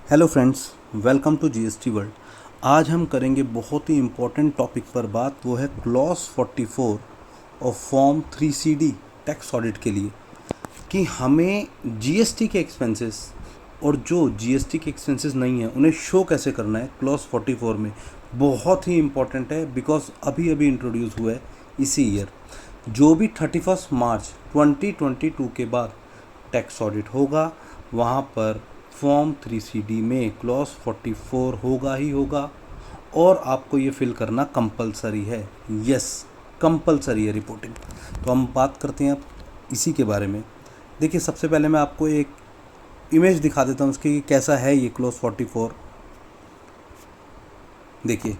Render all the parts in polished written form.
Hello friends, welcome to GST world. आज हम करेंगे बहुत ही इम्पोर्टेंट टॉपिक पर बात। वो है क्लॉज 44 और फॉर्म 3CD टैक्स ऑडिट के लिए कि हमें जीएसटी के एक्सपेंसेस और जो जीएसटी के एक्सपेंसेस नहीं हैं उन्हें शो कैसे करना है क्लॉज 44 में। बहुत ही इम्पोर्टेंट है बिकॉज अभी अभी इंट्रोड्यूस हुआ है इसी ईयर। जो भी 31 मार्च 2022 के बाद टैक्स ऑडिट होगा वहाँ पर फॉर्म 3CD में क्लॉज 44 होगा ही होगा और आपको ये फिल करना कंपलसरी है। यस, कंपलसरी है रिपोर्टिंग। तो हम बात करते हैं अब इसी के बारे में। देखिए, सबसे पहले मैं आपको एक इमेज दिखा देता हूँ उसकी कि कैसा है ये क्लॉज 44। देखिए,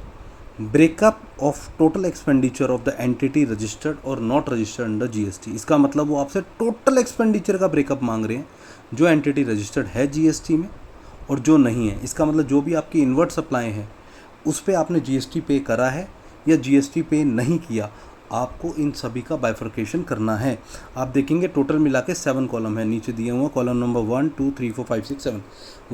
breakup of total expenditure of the entity registered और नॉट रजिस्टर्ड अंडर जीएसटी। इसका मतलब वो आपसे टोटल एक्सपेंडिचर का ब्रेकअप मांग रहे हैं जो एंटिटी रजिस्टर्ड है जीएसटी में और जो नहीं है। इसका मतलब जो भी आपकी इनवर्ट सप्लाई है उस पर आपने जीएसटी पे करा है या जीएसटी पे नहीं किया, आपको इन सभी का बाइफर्केशन करना है। आप देखेंगे टोटल मिला के 7 कॉलम है, नीचे दिए हुए कॉलम नंबर 1 2 3 4 5 6 7।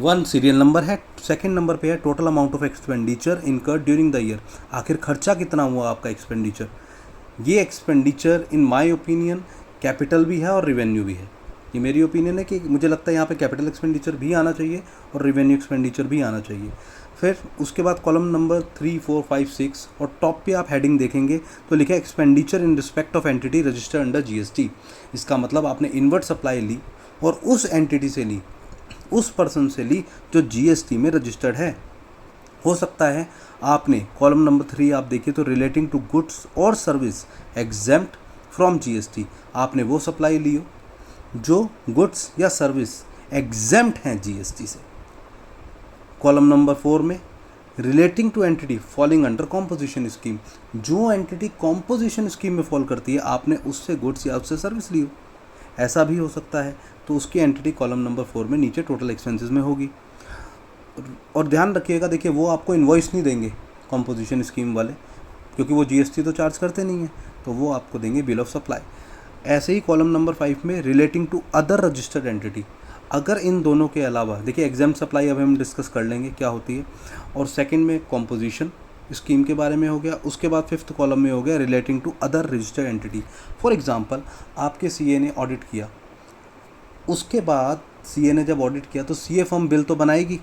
1 सीरियल नंबर है, सेकंड नंबर पे है total amount of expenditure incurred during the year. आखिर खर्चा कितना हुआ आपका एक्सपेंडिचर। ये expenditure in my opinion capital भी है और रिवेन्यू भी है। ये मेरी ओपिनियन है कि मुझे लगता है यहाँ पे कैपिटल एक्सपेंडिचर भी आना चाहिए और रिवेन्यू एक्सपेंडिचर भी आना चाहिए। फिर उसके बाद कॉलम नंबर 3 4 5 6 और टॉप पे आप हेडिंग देखेंगे तो लिखा है expenditure in respect of entity registered under GST. इसका मतलब आपने इनवर्ट सप्लाई ली और उस एंटिटी से ली, उस पर्सन से ली जो जीएसटी में रजिस्टर्ड है। हो सकता है आपने कॉलम नंबर 3 आप देखिए तो रिलेटिंग टू गुड्स और सर्विस एग्जेम्प्ट फ्रॉम जीएसटी, आपने वो सप्लाई ली हो जो गुड्स या सर्विस एग्जेम्प्ट हैं जीएसटी से। कॉलम नंबर 4 में relating to entity falling under composition scheme, जो एंटिटी कॉम्पोजिशन स्कीम में फॉल करती है आपने उससे गुड्स या उससे सर्विस ली हो, ऐसा भी हो सकता है। तो उसकी एंटिटी कॉलम नंबर 4 में नीचे टोटल एक्सपेंसेस में होगी। और ध्यान रखिएगा, देखिए वो आपको इन्वॉइस नहीं देंगे कॉम्पोजिशन स्कीम वाले, क्योंकि वो जीएसटी तो चार्ज करते नहीं हैं, तो वो आपको देंगे बिल ऑफ सप्लाई। ऐसे ही कॉलम नंबर 5 में relating to other registered entity, अगर इन दोनों के अलावा, देखिए एग्जाम्प्ट सप्लाई अब हम डिस्कस कर लेंगे क्या होती है, और सेकंड में कॉम्पोजिशन स्कीम के बारे में हो गया। उसके बाद 5th कॉलम में हो गया relating to other registered entity. For example आपके सीए ने ऑडिट किया, उसके बाद सीए ने जब ऑडिट किया तो सीए फर्म बिल तो बनाएगी।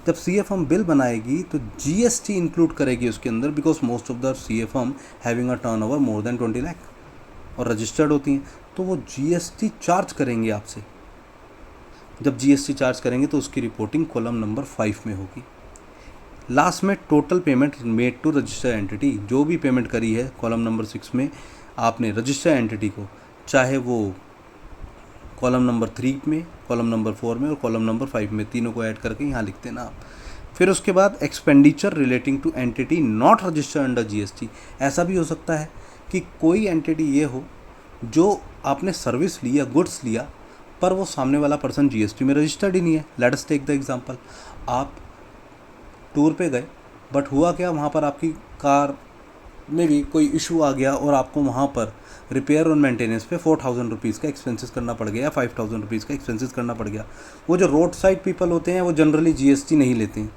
जब सीए फर्म बिल बनाएगी तो जीएसटी इंक्लूड करेगी उसके अंदर, because most of the CA firm having a turnover more than 20 lakh और रजिस्टर्ड होती हैं, तो वो जीएसटी चार्ज करेंगे आपसे। जब जीएसटी चार्ज करेंगे तो उसकी रिपोर्टिंग कॉलम नंबर 5 में होगी। लास्ट में total payment made to registered entity, जो भी पेमेंट करी है कॉलम नंबर 6 में आपने रजिस्टर्ड एंटिटी को, चाहे वो कॉलम नंबर 3 में, कॉलम नंबर 4 में और कॉलम नंबर 5 में, तीनों को ऐड करके यहाँ लिखते ना आप। फिर उसके बाद expenditure relating to entity not registered under GST. ऐसा भी हो सकता है कि कोई एंटिटी ये हो जो आपने सर्विस लिया, गुड्स लिया, पर वो सामने वाला पर्सन जीएसटी में रजिस्टर्ड ही नहीं है। Let us take the example, आप टूर पे गए बट हुआ क्या, वहाँ पर आपकी कार में भी कोई इशू आ गया और आपको वहाँ पर रिपेयर और मेंटेनेंस पे 4000 रुपीज़ का एक्सपेंसेस करना पड़ गया या 5000 रुपीज़ का एक्सपेंसेस करना पड़ गया। वो जो रोड साइड पीपल होते हैं वो जनरली जीएसटी नहीं लेते हैं,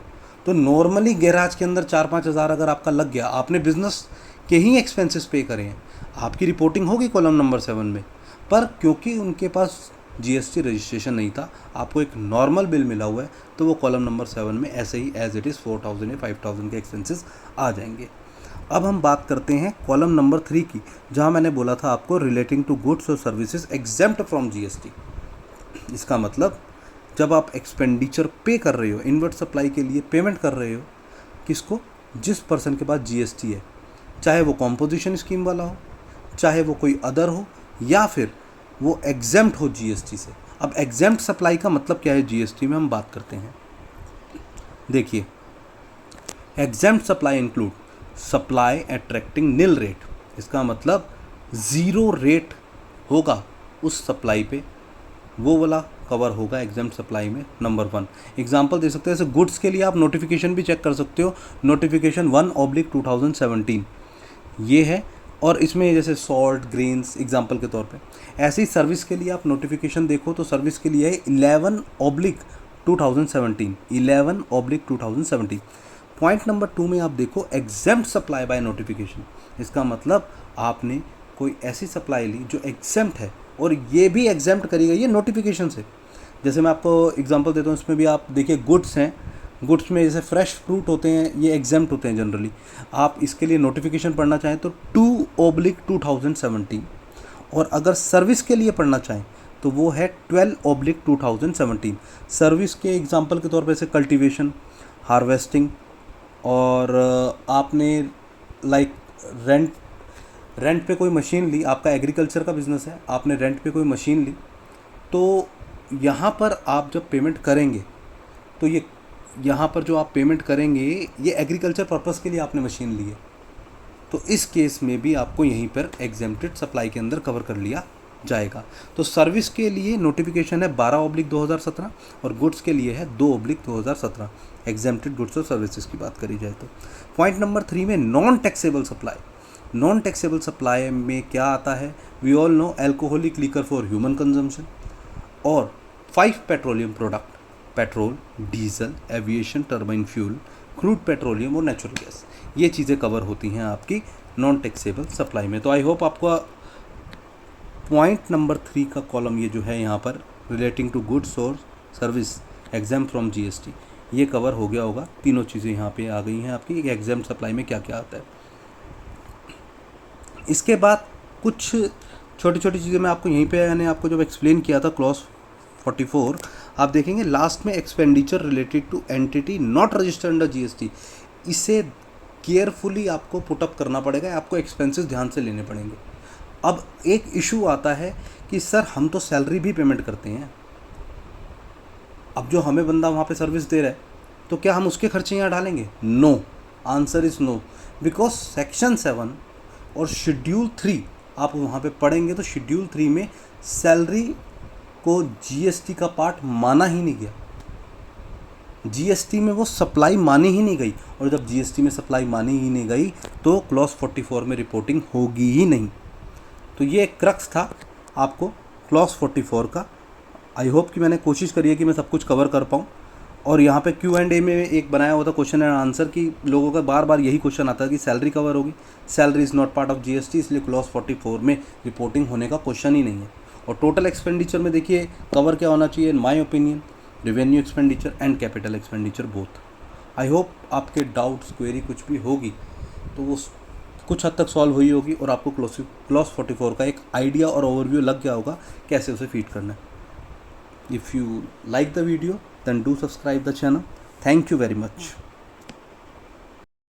तो नॉर्मली गैराज के अंदर 4-5 हज़ार अगर आपका लग गया, आपने बिजनेस के ही एक्सपेंसेस पे करे हैं, आपकी रिपोर्टिंग होगी कॉलम नंबर 7 में। पर क्योंकि उनके पास जीएसटी रजिस्ट्रेशन नहीं था, आपको एक नॉर्मल बिल मिला हुआ है, तो वो कॉलम नंबर 7 में ऐसे ही एज इट इज़ 4000 या 5000 के एक्सपेंसेस आ जाएंगे। अब हम बात करते हैं कॉलम नंबर 3 की, जहां मैंने बोला था आपको रिलेटिंग टू गुड्स और सर्विसेज एग्जेम्प्ट फ्रॉम जीएसटी। इसका मतलब जब आप एक्सपेंडिचर पे कर रहे हो, इनवर्ट सप्लाई के लिए पेमेंट कर रहे हो, किसको, जिस पर्सन के पास जीएसटी है, चाहे वो कॉम्पोजिशन स्कीम वाला हो, चाहे वो कोई अदर हो, या फिर वो एग्जेम्प्ट हो जीएसटी से। अब एग्जेम्प्ट सप्लाई का मतलब क्या है जीएसटी में हम बात करते हैं। देखिए, exempt supply include supply attracting nil rate. इसका मतलब ज़ीरो रेट होगा उस सप्लाई पे, वो वाला कवर होगा एग्जाम्प्ट सप्लाई में। नंबर 1 एग्जांपल दे सकते हैं, जैसे गुड्स के लिए आप नोटिफिकेशन भी चेक कर सकते हो, नोटिफिकेशन 1/2017 ये है, और इसमें जैसे सॉल्ट ग्रेन्स एग्जांपल के तौर पे। ऐसे ही सर्विस के लिए आप नोटिफिकेशन देखो तो सर्विस के लिए है 2017, 11/2017। पॉइंट नंबर 2 में आप देखो एग्जेम्प्ट सप्लाई बाय नोटिफिकेशन। इसका मतलब आपने कोई ऐसी सप्लाई ली जो एग्जेम्प्ट है और ये भी एग्जेम्प्ट करी गई है नोटिफिकेशन से। जैसे मैं आपको एग्जांपल देता हूँ, इसमें भी आप देखिए गुड्स हैं, गुड्स में जैसे फ्रेश फ्रूट होते हैं, ये एग्जेम्प्ट होते हैं जनरली। आप इसके लिए नोटिफिकेशन पढ़ना चाहें तो 2/2017, और अगर सर्विस के लिए पढ़ना चाहें तो वो है 12/2017। सर्विस के एग्जांपल के तौर पे जैसे कल्टीवेशन, हार्वेस्टिंग, और आपने लाइक रेंट पे कोई मशीन ली, आपका एग्रीकल्चर का बिजनेस है, आपने रेंट पे कोई मशीन ली, तो यहाँ पर आप जब पेमेंट करेंगे तो ये यहाँ पर जो आप पेमेंट करेंगे ये एग्रीकल्चर पर्पस के लिए आपने मशीन ली है, तो इस केस में भी आपको यहीं पर एग्जेम्प्टेड सप्लाई के अंदर कवर कर लिया जाएगा। तो सर्विस के लिए नोटिफिकेशन है 12/2017 और गुड्स के लिए है 2/2017, एग्जेम्प्टेड गुड्स और सर्विसेज की बात करी जाए तो। पॉइंट नंबर 3 में non taxable supply. Non taxable supply में क्या आता है? We all know alcoholic liquor for human consumption और 5 petroleum product, petrol, diesel, aviation, turbine fuel, crude petroleum और नेचुरल गैस, ये चीज़ें कवर होती हैं आपकी नॉन टैक्सेबल सप्लाई में। तो आई होप आपको पॉइंट नंबर 3 का कॉलम ये जो है यहाँ पर रिलेटिंग टू गुड्स और सर्विस एग्जाम्प्ट फ्रॉम जीएसटी, ये कवर हो गया होगा। तीनों चीज़ें यहाँ पे आ गई हैं आपकी कि एग्जाम्प्ट सप्लाई में क्या क्या आता है। इसके बाद कुछ छोटी छोटी चीज़ें मैं आपको यहीं पे मैंने आपको जब एक्सप्लेन किया था क्लॉज 44, आप देखेंगे लास्ट में expenditure related to entity not registered under GST, इसे केयरफुली आपको पुटअप करना पड़ेगा, आपको एक्सपेंसेस ध्यान से लेने पड़ेंगे। अब एक इशू आता है कि सर हम तो सैलरी भी पेमेंट करते हैं, अब जो हमें बंदा वहाँ पे सर्विस दे रहा है तो क्या हम उसके खर्चे यहाँ डालेंगे? No, answer is no, because section 7 और शेड्यूल 3 आप वहाँ पे पढ़ेंगे तो शेड्यूल 3 में सैलरी को जीएसटी का पार्ट माना ही नहीं गया, जीएसटी में वो सप्लाई मानी ही नहीं गई, और जब जीएसटी में सप्लाई मानी ही नहीं गई तो क्लॉज 44 में रिपोर्टिंग होगी ही नहीं। तो ये एक क्रक्स था आपको क्लॉज 44 का। आई होप कि मैंने कोशिश करी है कि मैं सब कुछ कवर कर पाऊँ। और यहाँ पे Q&A में एक बनाया हुआ था क्वेश्चन एंड आंसर की, लोगों का बार बार यही क्वेश्चन आता है कि सैलरी कवर होगी, salary is not part of GST, इसलिए क्लॉज 44 में रिपोर्टिंग होने का क्वेश्चन ही नहीं है। और टोटल एक्सपेंडिचर में देखिए कवर क्या होना चाहिए, in my opinion revenue expenditure and capital expenditure both. I hope आपके डाउट्स क्वेरी कुछ भी होगी तो वो कुछ हद तक सॉल्व हुई होगी और आपको क्लॉज 44 का एक आइडिया और ओवरव्यू लग गया होगा कैसे उसे फीड करना है। If you like the video then do subscribe the channel. Thank you very much.